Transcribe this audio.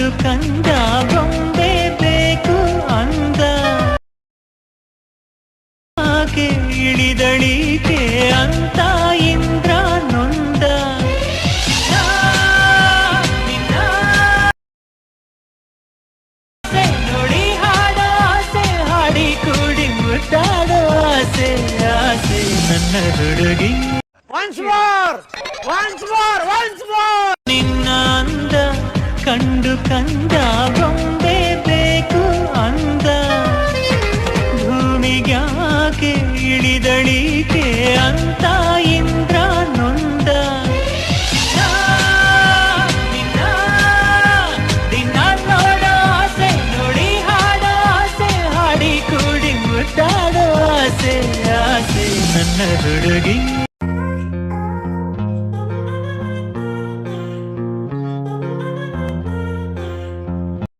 ಕಂಡು ಕಂದ ಬೊಂಬೆ ಬೇಕು ಅಂದ ಆಕೆ ಇಳಿದಳಿಕೆ ಅಂತ ಇಂದ್ರ ನೊಂದ ನೋಡಿ ಹಾಡೋ ಆಸೆ ಹಾಡಿ ಕೂಡಿ ಮುದ್ದಾಡೋ ಆಸೆ ಆಸೆ ನನ್ನ ಹುಡುಗಿ ನಿನ್ನ ಅಂದ ಕಂಡು ಕಂದ ಬೊಂಬೆ ಬೇಕು ಅಂದ ಭೂಮಿಗ್ಯಾಕೆ ಇಳಿದಳಿಕೆ ಅಂತ ಇಂದ್ರ ನೊಂದ ದಿನ ನೋಡೋ ಆಸೆ ನೋಡಿ ಹಾಡೋ ಆಸೆ ಹಾಡಿ ಕೂಡಿ ಮುದ್ದಾಡೋ ಆಸೆ ಆಸೆ ನನ್ನ ಹುಡುಗಿ